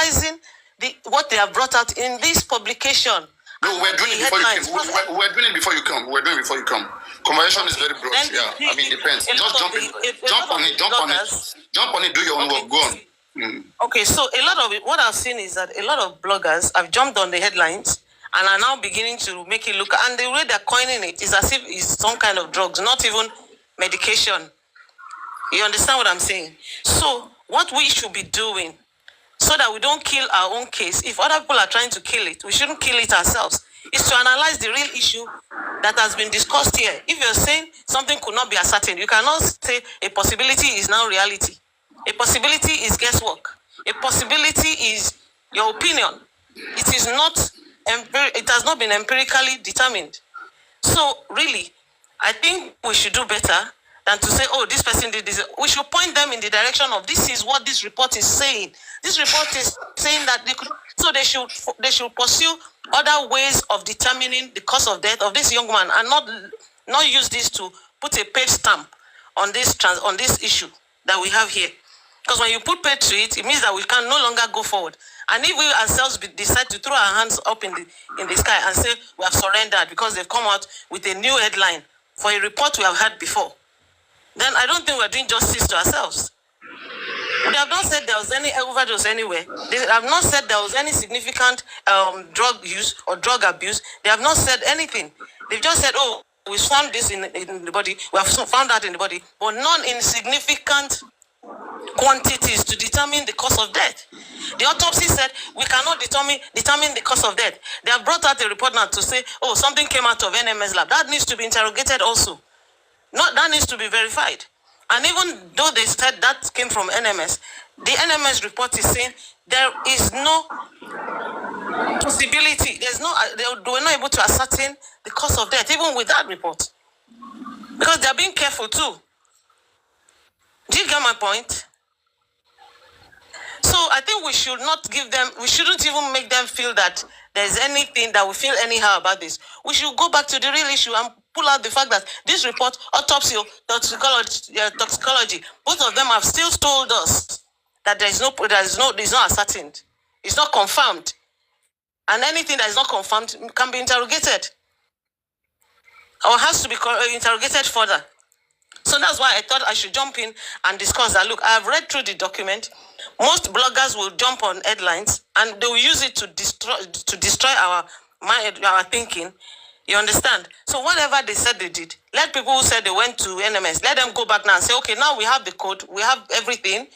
analyzing what they have brought out in this publication. No, we're doing it before you come. We're doing it before you come. We're doing it before you come. Conversation is very broad. Yeah, I mean, it depends. Just jump on it. Do your own work. Go on. Okay, so a lot of it, what I've seen is that a lot of bloggers have jumped on the headlines and are now beginning to make it look, and the way they're coining it is as if it's some kind of drugs, not even medication. You understand what I'm saying? So what we should be doing, so that we don't kill our own case, if other people are trying to kill it, we shouldn't kill it ourselves, is to analyze the real issue that has been discussed here. If you're saying something could not be ascertained, you cannot say a possibility is now reality. A possibility is guesswork. A possibility is your opinion. It is not. It has not been empirically determined. So really, I think we should do better than to say, oh, this person did this. We should point them in the direction of this is what this report is saying. This report is saying that they could, so they should pursue other ways of determining the cause of death of this young man, and not use this to put a page stamp on this issue that we have here. Because when you put page to it, it means that we can no longer go forward. And if we ourselves decide to throw our hands up in the sky and say we have surrendered because they've come out with a new headline for a report we have had before, then I don't think we're doing justice to ourselves. They have not said there was any overdose anywhere. They have not said there was any significant drug use or drug abuse. They have not said anything. They've just said, oh, we found this in the body. We have found that in the body, but none in significant quantities to determine the cause of death. The autopsy said we cannot determine the cause of death. They have brought out a report now to say, oh, something came out of NMS lab. That needs to be interrogated also. That needs to be verified. And even though they said that came from NMS, the NMS report is saying there is no possibility. They were not able to ascertain the cause of death, even with that report. Because they're being careful too. Do you get my point? So I think we should not we shouldn't even make them feel that there's anything that we feel anyhow about this. We should go back to the real issue and pull out the fact that this report, autopsy, toxicology, both of them have still told us that it's not ascertained. It's not confirmed. And anything that is not confirmed can be interrogated or has to be interrogated further. So that's why I thought I should jump in and discuss that. Look, I have read through the document. Most bloggers will jump on headlines and they will use it to destroy our thinking. You understand? So whatever they said they did, let people who said they went to NMS, let them go back now and say, okay, now we have the code, we have everything.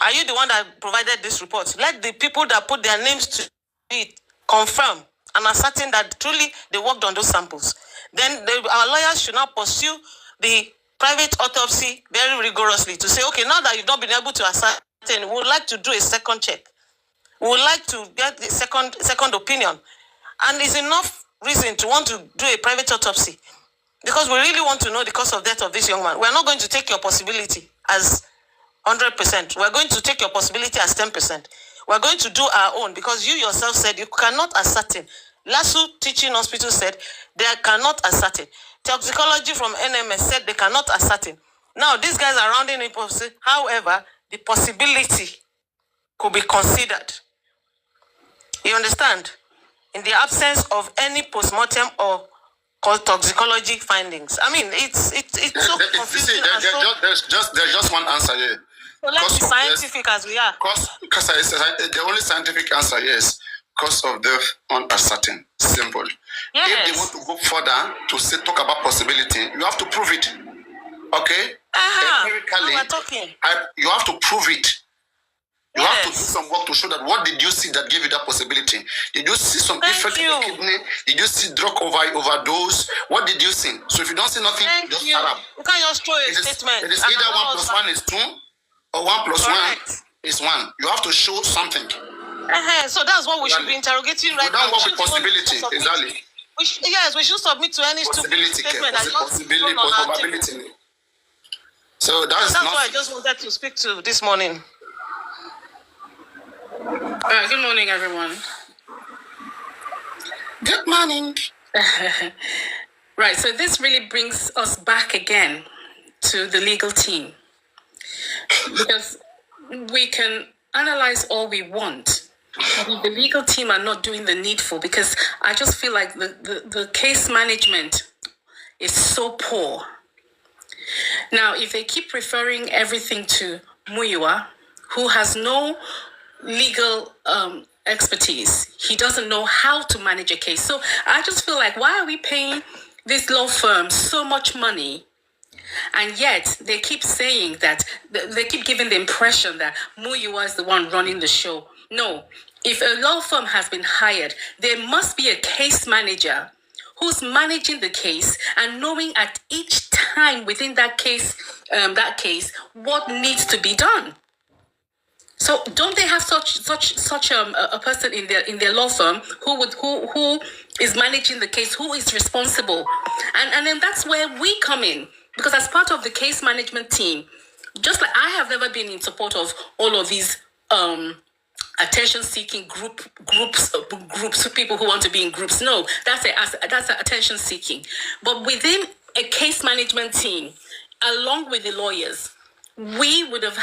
Are you the one that provided this report? Let the people that put their names to it confirm and ascertain that truly they worked on those samples. Then our lawyers should now pursue the private autopsy very rigorously to say, okay, now that you've not been able to ascertain, we would like to do a second check. We would like to get the second opinion. And it's enough reason to want to do a private autopsy because we really want to know the cause of death of this young man. We're not going to take your possibility as 100%. We're going to take your possibility as 10%. We're going to do our own because you yourself said you cannot ascertain. LASU Teaching Hospital said they cannot ascertain. Toxicology from NMS said they cannot ascertain. Now, these guys are rounding it up. However, the possibility could be considered. You understand? In the absence of any postmortem or toxicology findings. I mean, it's so confusing. There's just one answer here. So let's be scientific as we are. Because the only scientific answer is cause of death uncertain. Simple. Yes. If they want to go further to talk about possibility, you have to prove it. Okay? Empirically, you have to prove it. You have to do some work to show that what did you see that gave you that possibility? Did you see some effect in the kidney? Did you see drug overdose? What did you see? So if you don't see nothing, just shut up. You can't just throw a statement. It is either 1 + 1 is 2 or 1 + 1 is 1. You have to show something. So that's what we should be interrogating right now. We don't work with possibility, exactly. Yes, we should submit to any stupid statement. Possibility. So that's what I just wanted to speak to this morning. Good morning, everyone. Good morning. Right, so this really brings us back again to the legal team. Because we can analyze all we want. The legal team are not doing the needful, because I just feel like the case management is so poor. Now, if they keep referring everything to Muyiwa, who has no legal expertise, he doesn't know how to manage a case. So I just feel like, why are we paying this law firm so much money? And yet they keep saying that, they keep giving the impression that Muyiwa is the one running the show. No, if a law firm has been hired, there must be a case manager who's managing the case and knowing at each time within that case, what needs to be done. So don't they have such a person in their law firm who is managing the case, who is responsible, and then that's where we come in, because as part of the case management team, just like I have never been in support of all of these attention-seeking groups of people who want to be in groups. No, that's attention-seeking. But within a case management team, along with the lawyers, we would have.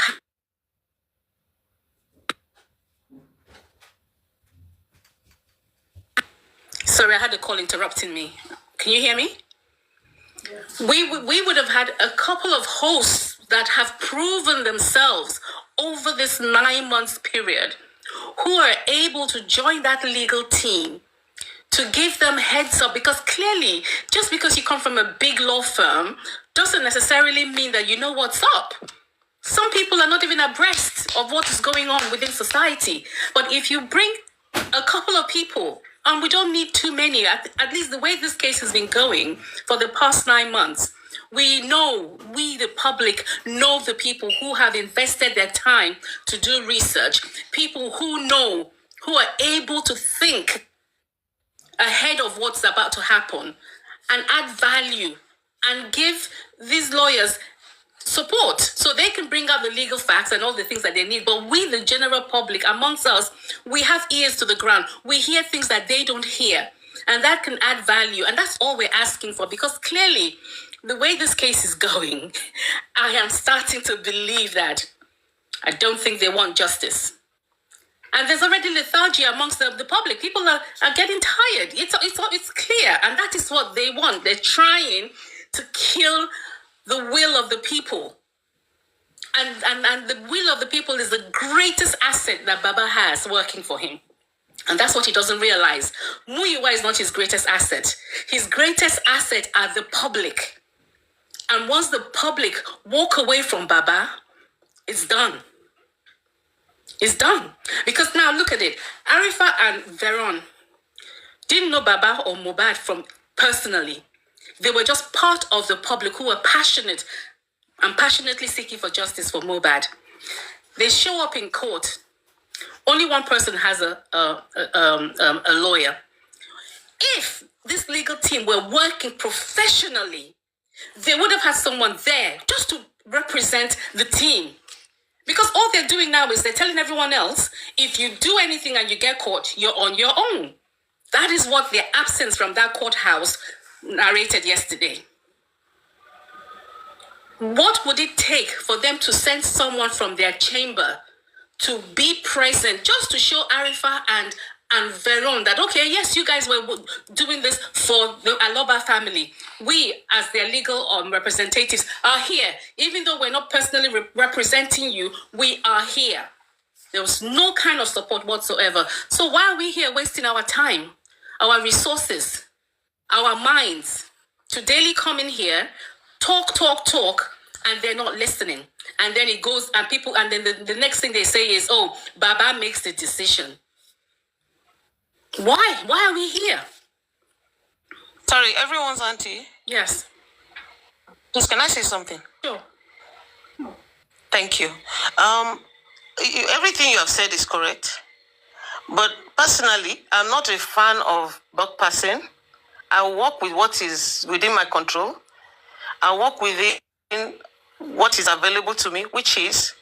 Sorry, I had a call interrupting me. Can you hear me? Yeah. We would have had a couple of hosts that have proven themselves over this 9 months period, who are able to join that legal team to give them heads up, because clearly, just because you come from a big law firm doesn't necessarily mean that you know what's up. Some people are not even abreast of what is going on within society. But if you bring a couple of people, and we don't need too many, at least the way this case has been going for the past 9 months, we the public know the people who have invested their time to do research, people who know, who are able to think ahead of what's about to happen and add value and give these lawyers support so they can bring out the legal facts and all the things that they need. But we, the general public, amongst us, we have ears to the ground. We hear things that they don't hear, and that can add value. And that's all we're asking for, because clearly, the way this case is going, I am starting to believe that I don't think they want justice. And there's already lethargy amongst the public. People are getting tired. It's clear, and that is what they want. They're trying to kill the will of the people. And the will of the people is the greatest asset that Baba has working for him. And that's what he doesn't realize. Muyiwa is not his greatest asset. His greatest asset are the public. And once the public walk away from Baba, it's done. It's done. Because now look at it. Arifa and Veron didn't know Baba or Mohbad from personally. They were just part of the public who were passionate and passionately seeking for justice for Mohbad. They show up in court. Only one person has a lawyer. If this legal team were working professionally, they would have had someone there just to represent the team. Because all they're doing now is they're telling everyone else, if you do anything and you get caught, you're on your own. That is what their absence from that courthouse narrated yesterday. What would it take for them to send someone from their chamber to be present just to show Arifa and Veron that, okay, yes, you guys were doing this for the Aloba family. We, as their legal representatives, are here. Even though we're not personally representing you, we are here. There was no kind of support whatsoever. So why are we here wasting our time, our resources, our minds to daily come in here, talk, and they're not listening? And then it goes, and people, and then the next thing they say is, oh, Baba makes the decision. Why? Why are we here? Sorry, everyone's auntie. Yes. Please, can I say something? Sure. Thank you. Everything you have said is correct. But personally, I'm not a fan of bug passing. I work with what is within my control. I work within what is available to me, which is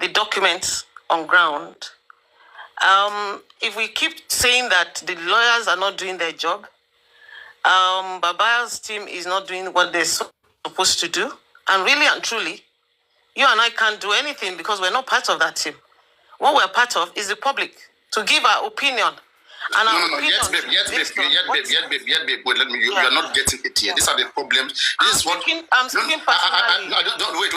the documents on ground. If we keep saying that the lawyers are not doing their job, Baba's team is not doing what they're supposed to do, and really and truly, you and I can't do anything because we're not part of that team. what we're part of is the public to give our opinion. And no. Yes, babe. Wait, let me. You are not getting it here. These are the problems. This is what. I'm speaking personally. Don't wait.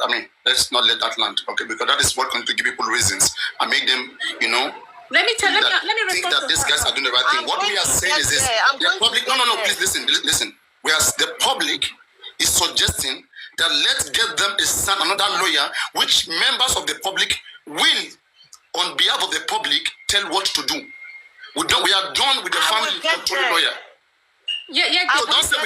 I mean, let's not let that land, okay? Because that is what going to give people reasons and make them, Let me think that these guys are doing the right thing. What we are saying is this: the public. No. Please listen. Whereas the public is suggesting that let's get them another lawyer, which members of the public will, on behalf of the public, tell what to do. We are done with the family controlling lawyer. Yeah. So don't say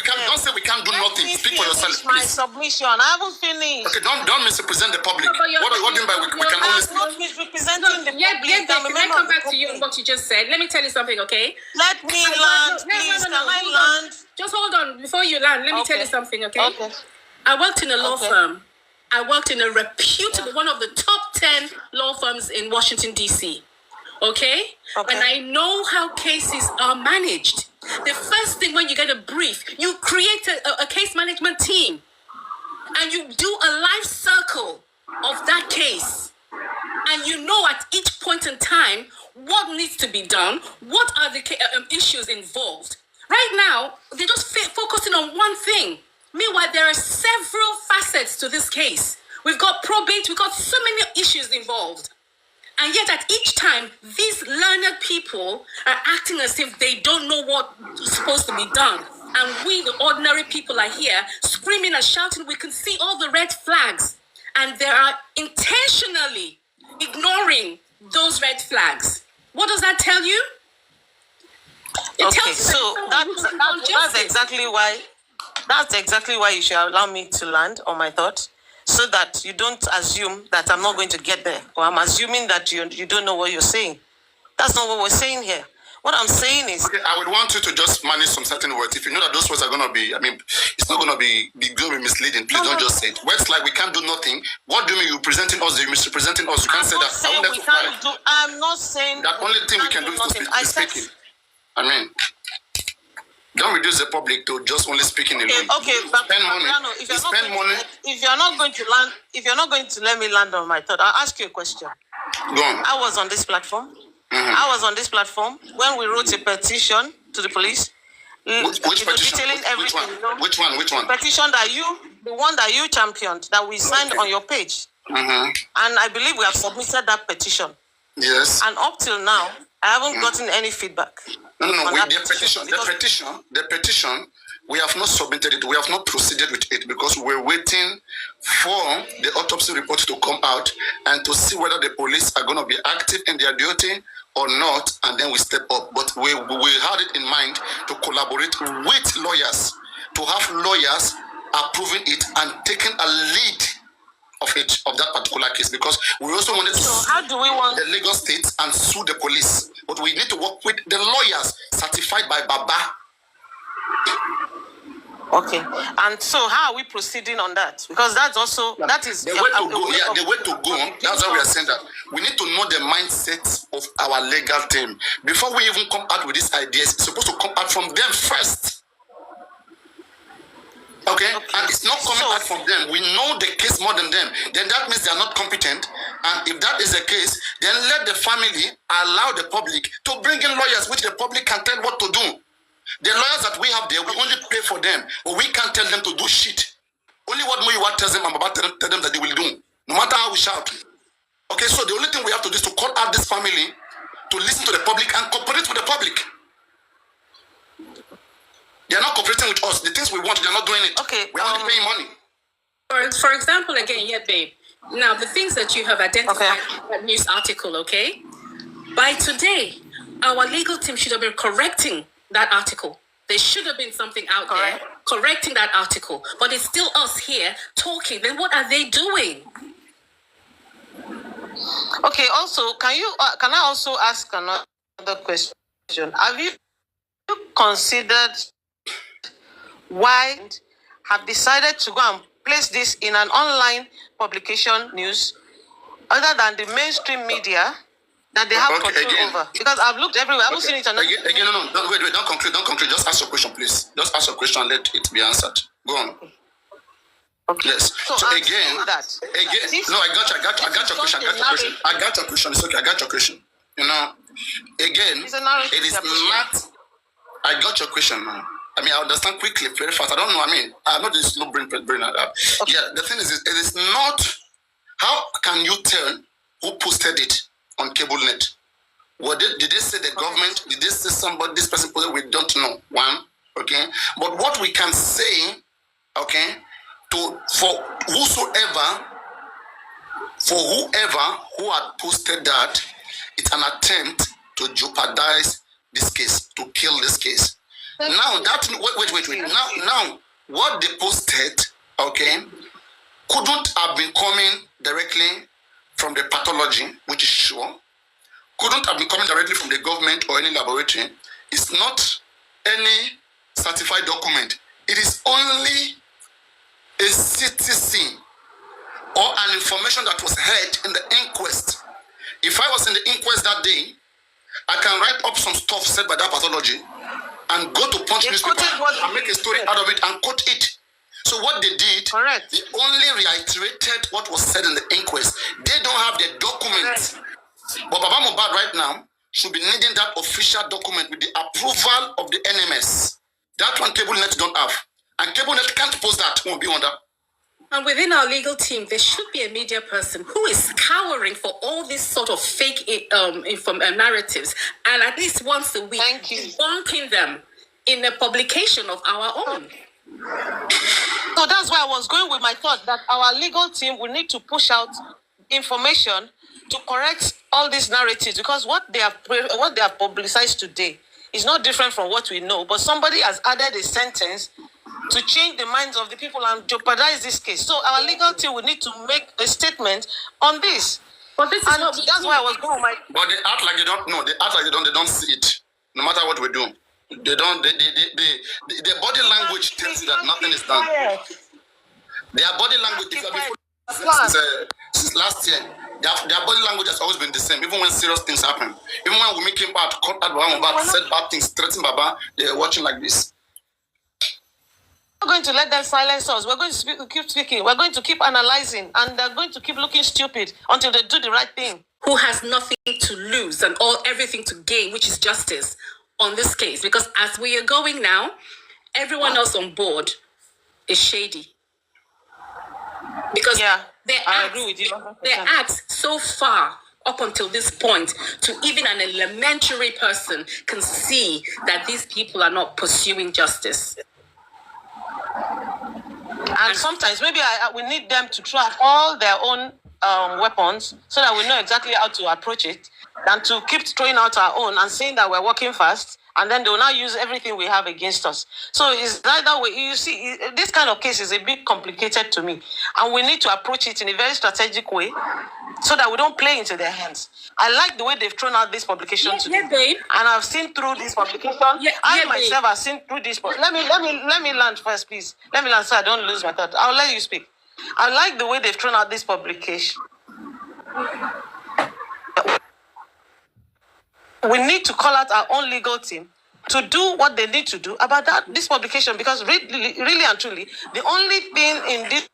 we can't do nothing. Speak for yourself, please. My submission. I haven't finished. Okay, don't misrepresent the public. What do you mean by we can only speak? I'm not misrepresenting the public. Can I come back to you on what you just said? Let me tell you something, okay? Let me land, please. Can I land? Just hold on. Before you land, let me tell you something, okay? Okay. I worked in a law firm. I worked in a reputable, one of the top 10 law firms in Washington, D.C. Okay? And I know how cases are managed. The first thing when you get a brief, you create a case management team. And you do a life circle of that case. And you know at each point in time what needs to be done, what are the issues involved. Right now, they're just focusing on one thing. Meanwhile, there are several facets to this case. We've got probate, we've got so many issues involved. And yet at each time, these learned people are acting as if they don't know what's supposed to be done. And we, the ordinary people, are here screaming and shouting. We can see all the red flags. And they are intentionally ignoring those red flags. What does that tell you? It tells so that's exactly why you should allow me to land on my thought, so that you don't assume that I'm not going to get there, or I'm assuming that you don't know what you're saying. That's not what we're saying here. What I'm saying is... Okay, I would want you to just manage some certain words. If you know that those words are going to be, it's not going to be misleading, please don't just say it. Words like we can't do nothing. What do you mean you're presenting us, you're misrepresenting us? You can't say that. I'm not saying... The only thing we can do is to be speaking. Don't reduce the public to just only speaking alone. Okay, but spend money. If you're not going to let me land on my thought, I'll ask you a question. Go on. I was on this platform. Mm-hmm. I was on this platform when we wrote a petition to the police. Which petition? Detailing everything. Which one? Petition the one that you championed, that we signed on your page. Mm-hmm. And I believe we have submitted that petition. Yes. And up till now, I haven't gotten any feedback. No. The petition, we have not submitted it. We have not proceeded with it because we're waiting for the autopsy report to come out and to see whether the police are going to be active in their duty or not, and then we step up. But we had it in mind to collaborate with lawyers, to have lawyers approving it and taking a lead of that particular case, because we also wanted to sue the Lagos State and sue the police. But we need to work with the lawyers certified by Baba. Okay. And so how are we proceeding on that? Because that is the way to go. Yeah, the way to go. That's why we are saying that we need to know the mindset of our legal team. Before we even come out with these ideas, it's supposed to come out from them first. Okay? And it's not coming out from them. We know the case more than them. Then that means they are not competent. And if that is the case, then let the family allow the public to bring in lawyers, which the public can tell what to do. The lawyers that we have there, we only pay for them, but we can't tell them to do shit. Only what Moyiwa tells them, I'm about to tell them that they will do, no matter how we shout. Okay, so the only thing we have to do is to call out this family to listen to the public and cooperate with the public. They are not cooperating with us. The things we want, they are not doing it. Okay, we are only paying money. For example, again, babe. Now, the things that you have identified in that news article, okay? By today, our legal team should have been correcting that article. There should have been something out there correcting that article. But it's still us here talking. Then what are they doing? Okay, also, can I also ask another question? Have you considered why have decided to go and place this in an online publication news other than the mainstream media that they have control over? Because I've looked everywhere. I haven't seen it. Again, no. Wait. Don't conclude. Just ask your question, please. Just ask your question and let it be answered. Go on. Okay. Yes. So again, no, I got your question. I got your question. It's okay. I got your question. You know, again, it is not. I got your question now. I mean, I understand quickly, very fast. I don't know. I mean, I'm not this slow brain. Okay. Yeah, the thing is, it is not. How can you tell who posted it on cable net? Did they say the government? Did they say somebody? This person posted? We don't know. One, okay. But what we can say, okay, for whoever who had posted that, it's an attempt to jeopardize this case, to kill this case. Now that wait. Now what they posted, okay, couldn't have been coming directly from the pathology, which is sure. Couldn't have been coming directly from the government or any laboratory. It's not any certified document. It is only a citizen or an information that was heard in the inquest. If I was in the inquest that day, I can write up some stuff said by that pathology and go to Punch newspaper and make a story out of it and quote it. So what they did, they only reiterated what was said in the inquest. They don't have the document. But Baba Mohbad right now should be needing that official document with the approval of the NMS. That one CableNet don't have. And CableNet can't post that. Won't be on that. And within our legal team, there should be a media person who is scouring for all these sort of fake narratives, and at least once a week, debunking them in a publication of our own. So that's why I was going with my thought that our legal team will need to push out information to correct all these narratives, because what they have publicized today is not different from what we know, but somebody has added a sentence to change the minds of the people and jeopardize this case. So our legal team will need to make a statement on this. But this and that's why I was going with my... But they act like they don't know. They act like they don't see it. No matter what we do. They don't, the body language tells you that nothing is done. Their body language, since last year, their body language has always been the same, even when serious things happen. Even when Wunmi came out, caught out Baba, said bad things, threatened Baba, they were watching like this. We're going to let them silence us. We're going to keep speaking. We're going to keep analyzing, and they're going to keep looking stupid until they do the right thing. Who has nothing to lose and everything to gain, which is justice on this case. Because as we are going now, everyone else on board is shady. Because their acts so far up until this point, to even an elementary person can see that these people are not pursuing justice. And sometimes maybe we need them to track all their own weapons so that we know exactly how to approach it, than to keep throwing out our own and saying that we're working fast, and then they'll now use everything we have against us. So it's like that way. You see, this kind of case is a bit complicated to me, and we need to approach it in a very strategic way so that we don't play into their hands. I like the way they've thrown out this publication today, babe. And I've seen through this publication. I myself have seen through this. Let me land first, please. Let me land so I don't lose my thought. I'll let you speak. I like the way they've thrown out this publication. We need to call out our own legal team to do what they need to do about this publication, because really and truly, the only thing in this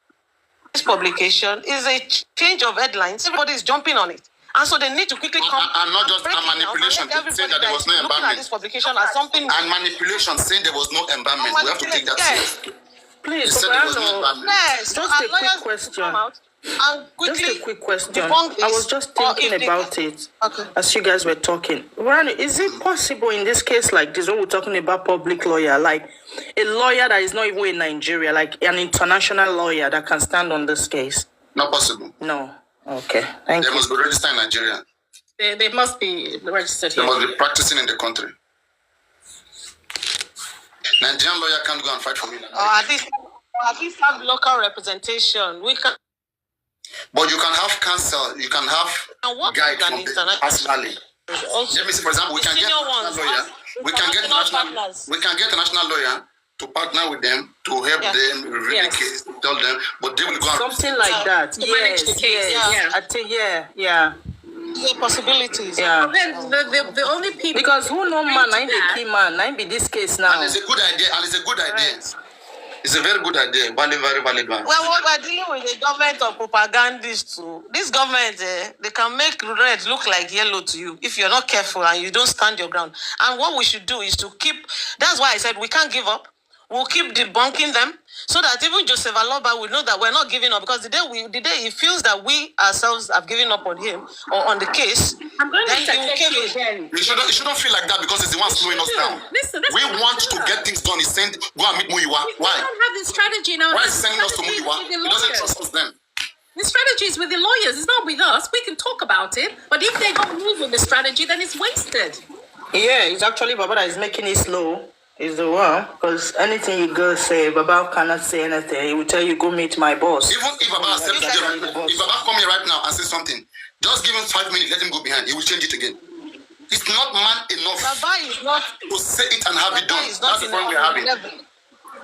publication is a change of headlines. Everybody is jumping on it. And so they need to quickly come. And not just a manipulation, saying that there was no embalmment. This publication as something. And manipulation, saying there was no embalmment. We have to take that seriously. Please, just a quick question. Just a quick question. I was just thinking about it as you guys were talking. Rani, is it possible in this case like this, when we're talking about public lawyer, like a lawyer that is not even in Nigeria, like an international lawyer that can stand on this case? Not possible. No. Okay. Thank you. They must be registered in Nigeria. They must be registered here. They must be practicing in the country. Nigerian lawyer can't go and fight for me. At least have local representation. We can. But you can have counsel, you can have guide from the personally. Let me see, for example, we can get a lawyer. We can get a national lawyer to partner with them to help them review the case, tell them, but they will go something like that. Manage the case. I think the possibilities. But then the only people, because who know man, I'm the key man, I'm be this case now. And it's a good idea. It's a very good idea, very valid one. Well, we're dealing with a government of propagandists too. This government, they can make red look like yellow to you if you're not careful and you don't stand your ground. And what we should do is to keep, that's why I said we can't give up. We'll keep debunking them so that even Joseph Aloba will know that we're not giving up, because the day he feels that we ourselves have given up on him or on the case, I'm going then to You shouldn't feel like that because it's the one slowing us down. Listen, we want to get things done. He's saying, go and meet Muyiwa. Why? We don't have this strategy now. Why is he sending us to Muyiwa? He doesn't trust us then. The strategy is with the lawyers. It's not with us. We can talk about it. But if they don't move with the strategy, then it's wasted. Yeah, it's actually Baba that is making it slow. Is the one, because anything you go say, Baba cannot say anything. He will tell you, go meet my boss. Even if Baba accepts it right now, if Baba come here right now and say something, just give him 5 minutes, let him go behind. He will change it again. He's not man enough Baba is not to say it and have it done. That's the point we're having.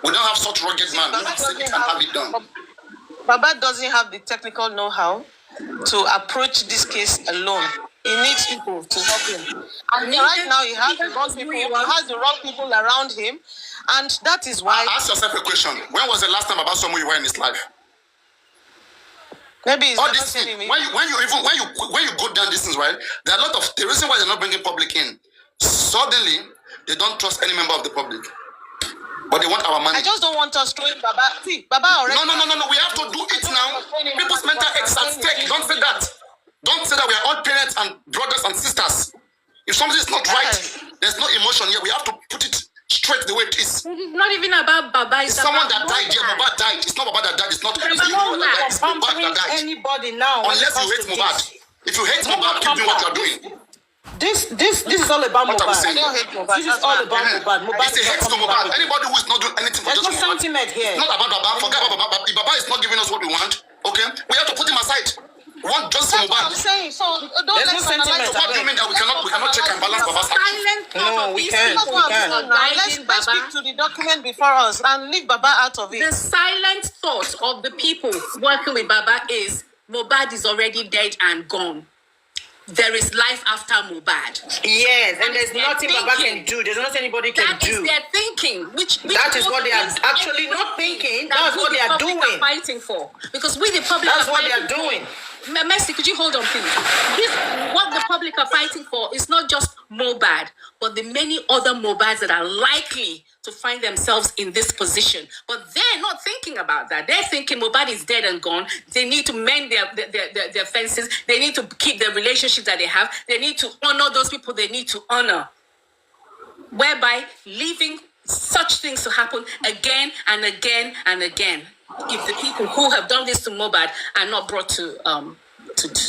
We don't have such rugged man who will say it and have it done. Baba doesn't have the technical know-how to approach this case alone. He needs people to help him. And right now he has the wrong people. He has the wrong people around him. And that is why... Ask yourself a question. When was the last time Baba saw Muyiwa in his life? Maybe it's all not this thing, when you go down this things, right? There are a lot of the reason why they're not bringing public in. Suddenly, they don't trust any member of the public, but they want our money. I just don't want us throwing Baba. See, Baba already. No. We have to do it now. People's mental health is at stake. Don't say that. Don't say that we are all parents and brothers and sisters. If something is not right, there's no emotion here. We have to put it straight the way it is. It's not even about Baba. It's someone that died. Yeah, Baba died. It's not Baba that died. It's not Baba that died. Anybody now. Unless you hate Mohbad. If you hate Mohbad, keep doing what you're doing. This is all about Mohbad. I don't hate Mohbad. This is all about Mohbad. It's a hate to Mohbad. Anybody who is not doing anything for There's just no Mohbad. sentiment here. It's not about Baba. Forget about Baba. If Baba is not giving us what we want, okay, we have to put him aside. We want just That's what Mohbad. I'm saying. So don't There's no let's sentiment. So what do you mean that we cannot check and balance Baba's action? Silent No, we can't. That's what I'm saying now. Let's speak to the document before us and leave Baba out of it. The silent thought of the people working with Baba is Mohbad is already dead and gone. There is life after Mohbad. Yes, and there's nothing Baba can do. There's nothing anybody can That is do. their thinking. Which That is what they are actually not thinking. That's what they are doing. Fighting for. Because we the public That's are what they are fighting for. doing. Mercy, could you hold on, please? What the public are fighting for is not just Mohbad, but the many other Mohbads that are likely to find themselves in this position. But they're not thinking about that. They're thinking Mohbad is dead and gone. They need to mend their fences. They need to keep the relationships that they have. They need to honor those people they need to honor. Whereby leaving such things to happen again and again and again. If the people who have done this to Mohbad are not brought to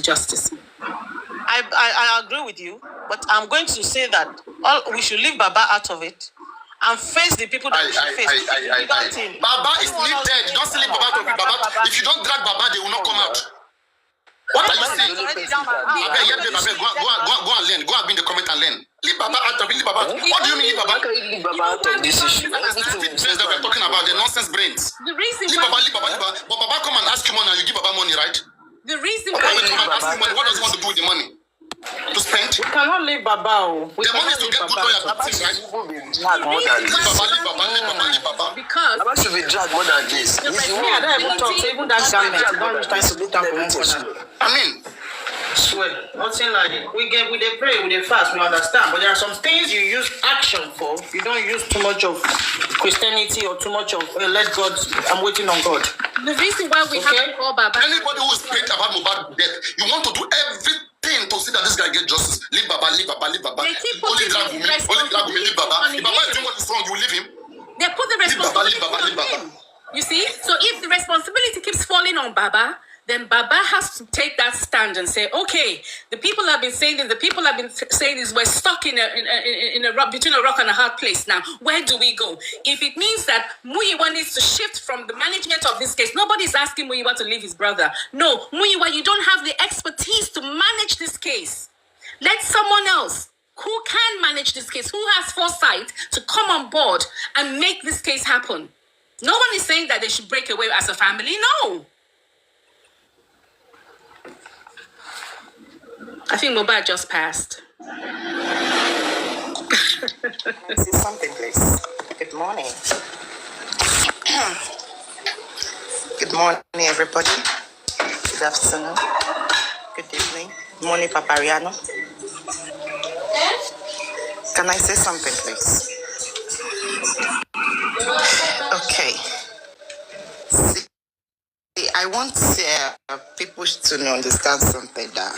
justice. I agree with you, but I'm going to say that we should leave Baba out of it and face the people that we should face. Baba is dead. Don't leave Baba out of it. Baba, if you don't drag Baba, they will not come out. What are you saying? Go and learn. Go and be in the comment and learn. Leave Baba out of it. Leave Baba. What do you mean leave Baba? Leave Baba out of this issue. Brains that we're talking about, the nonsense brains. The reason leave Baba. But Baba come and ask you money and you give Baba money, right? The reason why you come and ask him money, what does he want to do with the money? To spend? We cannot leave Baba. The money is to get good lawyers to things, right? Leave Baba. Because Baba should be dragged more than this. I don't even talk. So even that garment, don't reach time to look down for one corner. I mean, swear, nothing like it. We pray, we fast, we understand. But there are some things you use action for. You don't use too much of Christianity or too much of let God. I'm waiting on God. The reason why we have to call Baba. Anybody who is praying about Mohbad's death, you want to do everything to see that this guy gets justice. Leave Baba, leave Baba, leave Baba. Only drag Wunmi, leave Baba. If Baba is doing what is wrong, you leave him. They put the responsibility leave Baba. You see? So if the responsibility keeps falling on Baba, then Baba has to take that stand and say, okay, the people have been saying this, we're stuck between a rock and a hard place now. Where do we go? If it means that Muyiwa needs to shift from the management of this case, nobody's asking Muyiwa to leave his brother. No, Muyiwa, you don't have the expertise to manage this case. Let someone else who can manage this case, who has foresight to come on board and make this case happen. No one is saying that they should break away as a family. No. I think Mohbad just passed. Say something, please. Good morning. Good morning, everybody. Good afternoon. Good evening. Good morning, Papariano. Can I say something, please? Okay. See, I want people to understand something that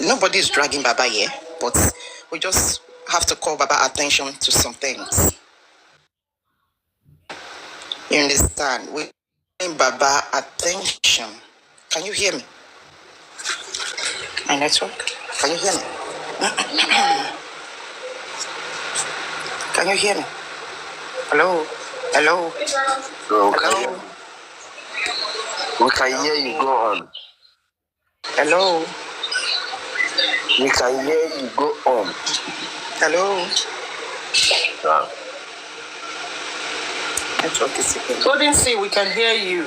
nobody is dragging Baba here, but we just have to call Baba attention to some things. You understand? We bring Baba attention. Can you hear me? My network? Can you hear me? Can you hear me? Hello? Hello? Hello? We can hear you. Go on. Hello? We can hear you. Go on. Hello? Network is speaking. Couldn't see, we can hear you.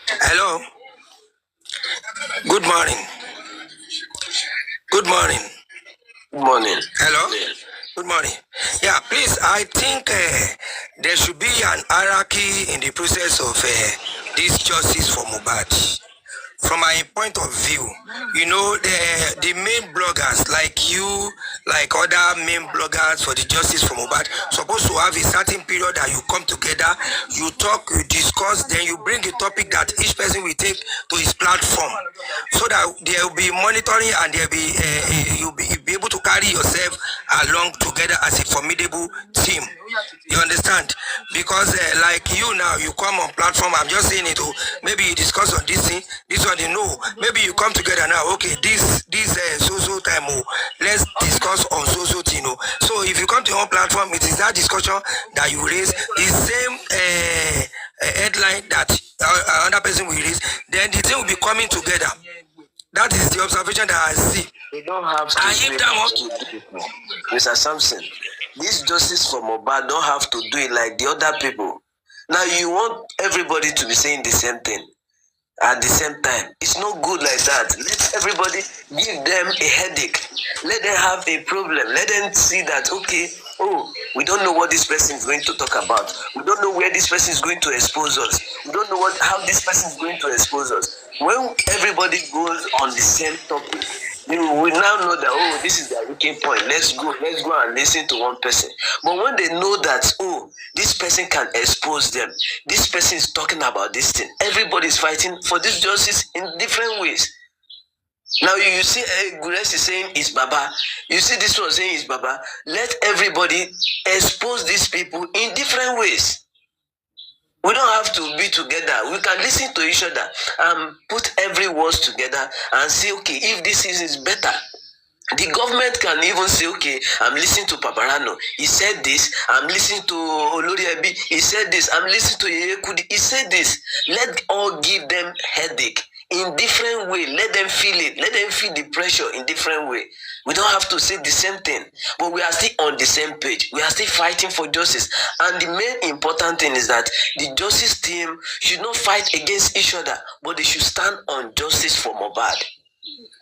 Hello. Good morning. Good morning. Good morning. Hello. Good morning. Yeah, please, I think there should be an hierarchy in the process of this justice for Mohbad. From my point of view, you know, the main bloggers like you, like other main bloggers for the justice for Mohbad, supposed to have a certain period that you come together, you talk, you discuss, then you bring a topic that each person will take to his platform, so that there will be monitoring and there will be you'll be able to carry yourself along together as a formidable team. You understand? Because like you now, you come on platform. I'm just saying it. Maybe you discuss on this thing, this one. You know, maybe you come together now. Okay, this so time. Let's discuss on so thing. So if you come to your own platform, it is that discussion that you raise. The same headline that another person will raise. Then the thing will be coming together. That is the observation that I see. We don't have to do it, Mr. Sampson. This justice for Mohbad don't have to do it like the other people. Now you want everybody to be saying the same thing at the same time. It's not good like that. Let everybody give them a headache. Let them have a problem. Let them see that, okay, oh, we don't know what this person is going to talk about. We don't know where this person is going to expose us. We don't know how this person is going to expose us. When everybody goes on the same topic, you will now know that, oh, this is the looking point. Let's go and listen to one person. But when they know that, oh, this person can expose them, this person is talking about this thing, everybody is fighting for this justice in different ways. Now you see Reacy saying it's Baba. You see this one saying it's Baba. Let everybody expose these people in different ways. We don't have to be together. We can listen to each other and put every words together and say, okay, if this is better. The government can even say, okay, I'm listening to Papariano. He said this. I'm listening to Olori Ebi. He said this. I'm listening to Yekudi. He said this. Let all give them headache in different way. Let them feel it. Let them feel the pressure in different way. We don't have to say the same thing, but we are still on the same page. We are still fighting for justice. And the main important thing is that the justice team should not fight against each other, but they should stand on justice for Mohbad.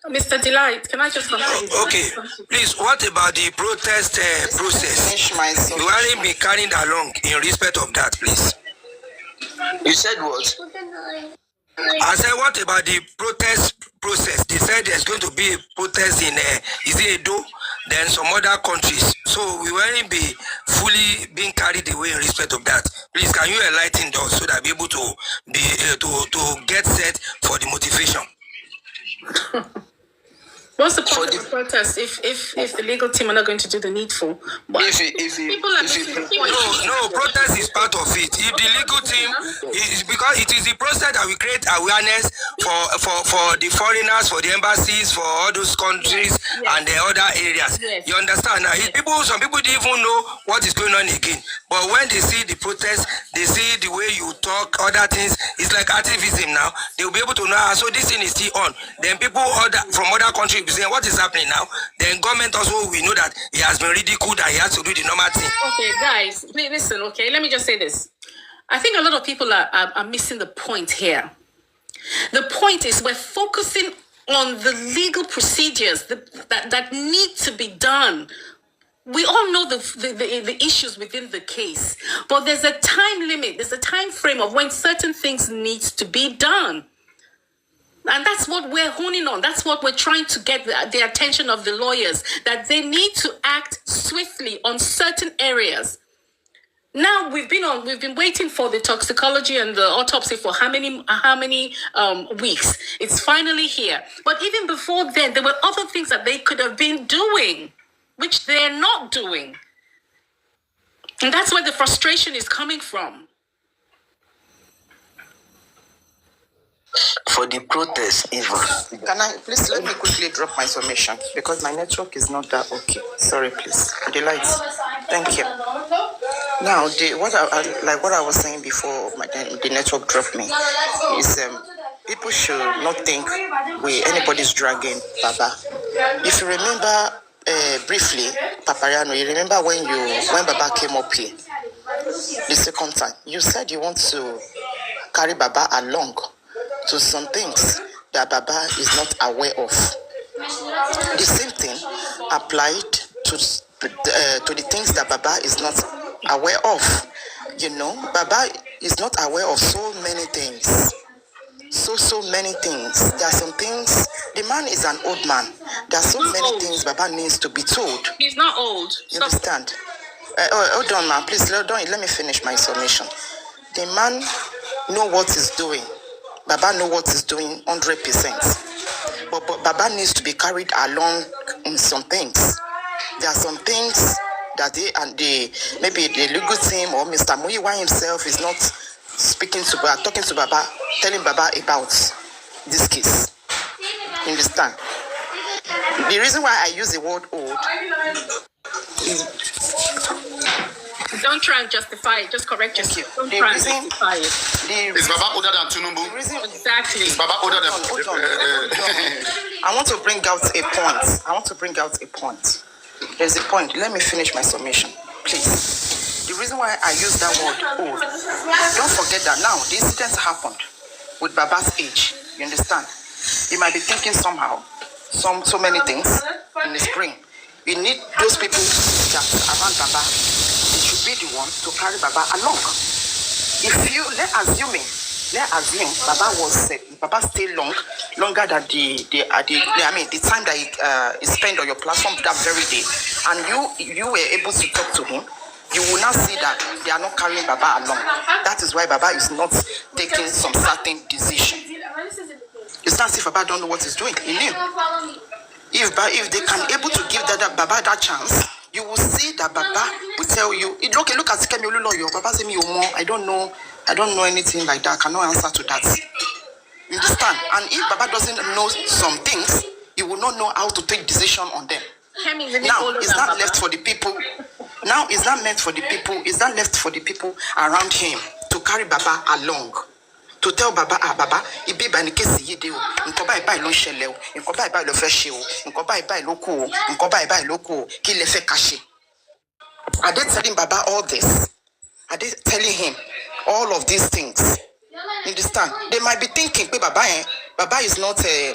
Mr. Delight, can I just come okay, please, what about the protest process? You haven't been carrying along in respect of that, please. You said what? I said, what about the protest process? They said there's going to be a protest in is it Edo, then some other countries. So we won't be fully being carried away in respect of that. Please, can you enlighten us so that we're able to be to get set for the motivation? What's the point of the protest if the legal team are not going to do the needful? But people are no, protest is part of it. If the legal team is because it is the process that we create awareness for the foreigners, for the embassies, for all those countries and the other areas. You understand? Now, some people didn't even know what is going on again. But when they see the protest, they see the way you talk, other things. It's like activism now. They will be able to know. So this thing is still on. Then people from other countries saying what is happening now. Then government also we know that he has been ridiculed and he has to do the normal thing. Okay, guys, listen. Okay, let me just say this. I think a lot of people are missing the point here. The point is we're focusing on the legal procedures that need to be done. We all know the issues within the case, but there's a time limit, there's a time frame of when certain things need to be done. And that's what we're honing on. That's what we're trying to get the attention of the lawyers, that they need to act swiftly on certain areas. Now we've been waiting for the toxicology and the autopsy for how many weeks? It's finally here. But even before then, there were other things that they could have been doing, which they're not doing. And that's where the frustration is coming from. For the protest, Eva. Can I please let me quickly drop my submission because my network is not that okay. Sorry, please. The lights. Thank you. Now, what I was saying before the network dropped me is people should not think anybody's dragging Baba. If you remember briefly, Papariano, you remember when Baba came up here the second time, you said you want to carry Baba along to some things that Baba is not aware of. The same thing applied to the things that Baba is not aware of. You know, Baba is not aware of so many things. So many things. There are some things. The man is an old man. There are so many things Baba needs to be told. He's not old. You understand? Hold on, man. Please, let me finish my submission. The man know what he's doing. Baba know what he's doing 100%. But Baba needs to be carried along in some things. There are some things that maybe the legal team or Mr. Muyiwa himself is not speaking to Baba, talking to Baba, telling Baba about this case. You understand? The reason why I use the word old don't try and justify it, just correct yourself. Don't try and justify it. Is Baba older than Tinubu? Exactly. Is Baba older than hold on. I want to bring out a point. There's a point. Let me finish my submission, please. The reason why I use that word old, don't forget that now the incident happened with Baba's age. You understand? You might be thinking somehow, so many things in his brain. You need those people that around Baba. They should be the one to carry Baba along. Let's assume Baba stayed longer than the time that he spent on your platform that very day, and you were able to talk to him. You will now see that they are not carrying Baba along. That is why Baba is not taking some certain decision. It's not as if Baba don't know what he's doing. He knew. If they can able to give Baba that chance, you will see that Baba will tell you. Look at Kemi Oluloyo. Baba say me I don't know anything like that. I cannot answer to that. You understand? And if Baba doesn't know some things, he will not know how to take decision on them. Now it's not left for the people. Now it's not meant for the people. It's not left for the people around him to carry Baba along. To tell Baba, Baba, it be by the case ye do. Incoba by lo shelleo, incoba by lo fresh, incoba by loco, incoba by loco, kill a cache. Are they telling Baba all this? Are they telling him all of these things? You understand? They might be thinking, Baba is not, the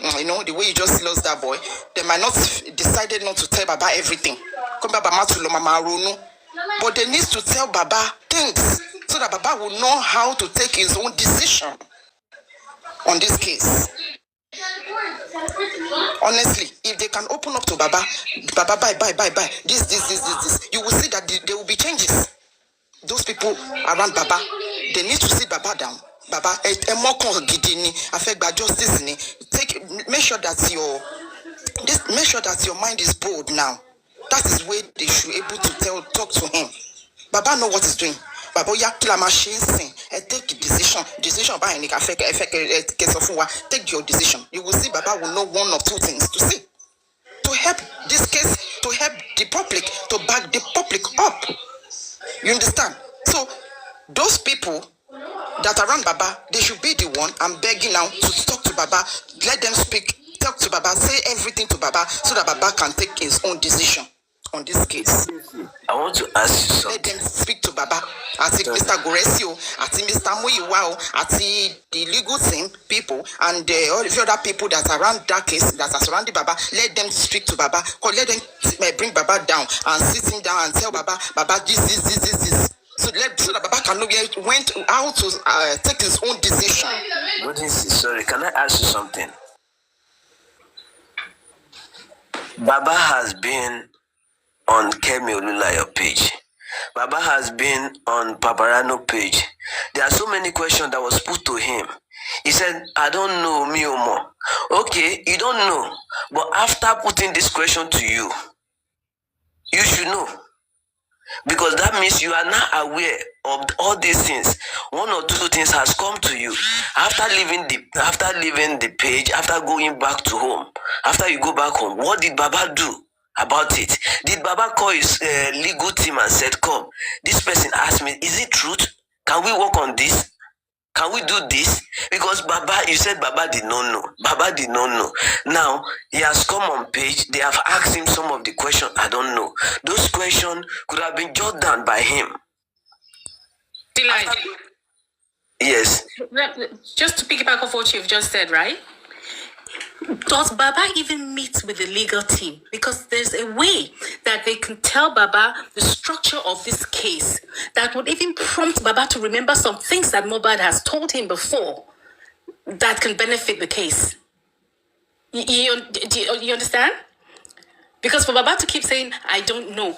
way you just lost that boy. They might not decided not to tell Baba everything. But they need to tell Baba things so that Baba will know how to take his own decision on this case. Honestly, if they can open up to Baba, bye, this, you will see that there will be changes. Those people around Baba, they need to sit Baba down. Baba, justice. Make sure that your mind is bold now. That is where they should be able to talk to him. Baba know what he's doing. Baba take decision by any take your decision. You will see Baba will know one or two things to say. To help this case, to help the public, to back the public up. You understand? So those people that are around Baba, they should be the one. I'm begging now to talk to Baba. Let them speak. Talk to Baba. Say everything to Baba so that Baba can take his own decision on this case. I want to ask you Let something. them speak to Baba. As if Mr. Goresio, as if Mr. Muiwao, as the legal team people, and all the other people that are around that case, that are surrounding Baba, let them speak to Baba. Or let them bring Baba down and sit him down and tell Baba, this. So that Baba can know how to take his own decision. Sorry, can I ask you something? Baba has been on Kemi Olulayo page. Baba has been on Papariano page. There are so many questions that was put to him. He said, I don't know, me or more. Okay, you don't know. But after putting this question to you, you should know. Because that means you are now aware of all these things. One or two things has come to you after leaving the page, after going back to home. After you go back home, what did Baba do about it? Did Baba call his legal team and said, come, this person asked me, is it truth? Can we work on this? Can we do this? Because Baba, you said Baba did not know. Baba did not know. Now, he has come on page. They have asked him some of the questions. I don't know. Those questions could have been jotted down by him. Yes. Just to piggyback off what you've just said, right? Does Baba even meet with the legal team? Because there's a way that they can tell Baba the structure of this case that would even prompt Baba to remember some things that Mohbad has told him before that can benefit the case. You understand? Because for Baba to keep saying, I don't know.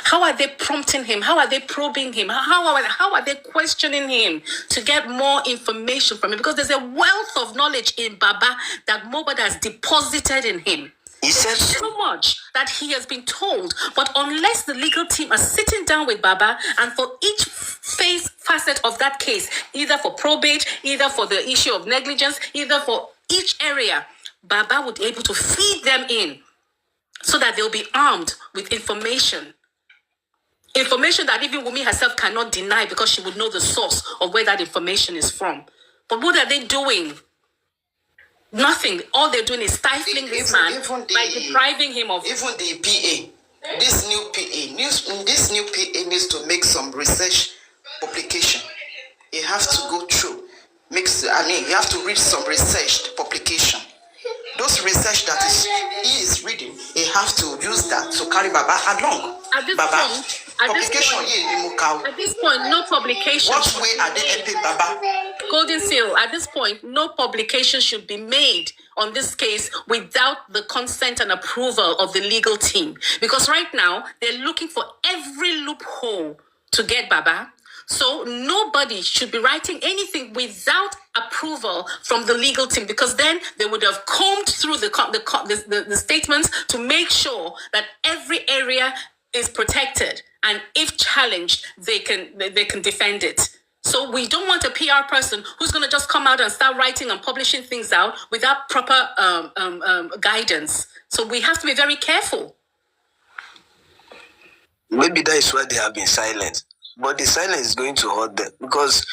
How are they prompting him? How are they probing him? How are they questioning him to get more information from him? Because there's a wealth of knowledge in Baba that Mohbad has deposited in him. He said so much that he has been told. But unless the legal team are sitting down with Baba and for each facet of that case, either for probate, either for the issue of negligence, either for each area, Baba would be able to feed them in, so that they'll be armed with information. Information that even Wunmi herself cannot deny because she would know the source of where that information is from. But what are they doing? Nothing. All they're doing is stifling this man by depriving him of... Even the PA, this new PA needs to make some research publication. You have to go through. You have to read some research publication. Those research that he is reading, he has to use that to carry Baba along. At this point, no publication. What way are they helping Baba? Golden Seal, at this point, no publication should be made on this case without the consent and approval of the legal team. Because right now, they're looking for every loophole to get Baba. So nobody should be writing anything without approval from the legal team, because then they would have combed through the statements to make sure that every area is protected, and if challenged, they can defend it. So we don't want a PR person who's going to just come out and start writing and publishing things out without proper guidance. So we have to be very careful. Maybe that is why they have been silent. But the silence is going to hurt them, because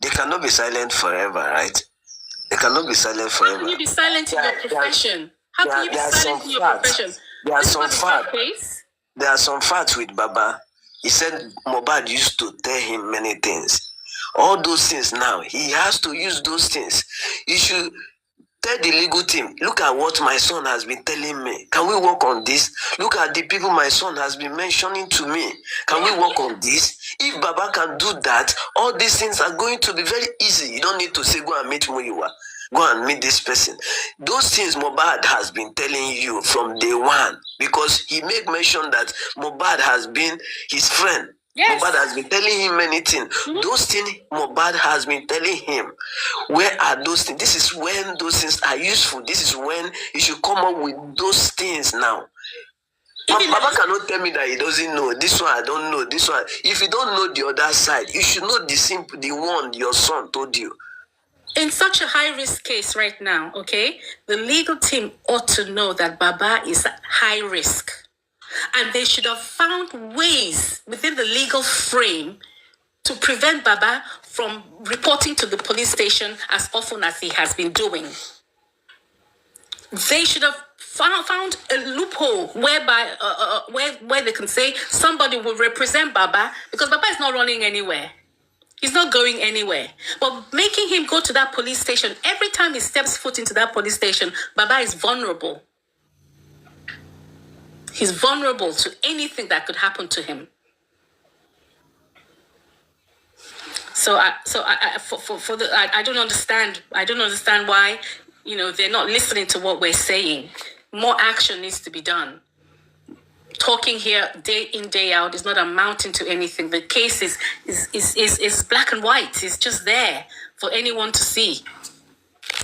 they cannot be silent forever, right? They cannot be silent forever. How can you be silent in your profession? How can you be silent in your profession? There are some facts with Baba. He said Mohbad used to tell him many things. All those things now, he has to use those things. You should tell the legal team, look at what my son has been telling me. Can we work on this? Look at the people my son has been mentioning to me. Can we work on this? If Baba can do that, all these things are going to be very easy. You don't need to say, go and meet Muiwa. Go and meet this person. Those things Mohbad has been telling you from day one, because he made mention that Mohbad has been his friend. Yes. Mohbad has been telling him many things. Mm-hmm. Those things Mohbad has been telling him. Where are those things? This is when those things are useful. This is when you should come up with those things now. Baba cannot tell me that he doesn't know. This one, I don't know. This one. If you don't know the other side, you should know the one your son told you. In such a high-risk case right now, okay, the legal team ought to know that Baba is high risk. And they should have found ways within the legal frame to prevent Baba from reporting to the police station as often as he has been doing. They should have found a loophole whereby where they can say somebody will represent Baba, because Baba is not running anywhere. He's not going anywhere. But making him go to that police station, every time he steps foot into that police station, Baba is vulnerable. He's vulnerable to anything that could happen to him. So I don't understand. I don't understand why, they're not listening to what we're saying. More action needs to be done. Talking here day in, day out is not amounting to anything. The case is black and white. It's just there for anyone to see.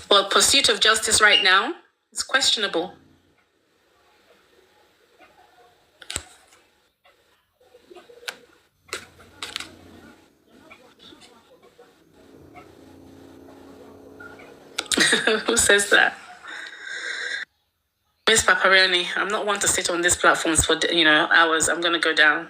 But pursuit of justice right now is questionable. Who says that? Miss Papariano, I'm not one to sit on these platforms for hours. I'm going to go down.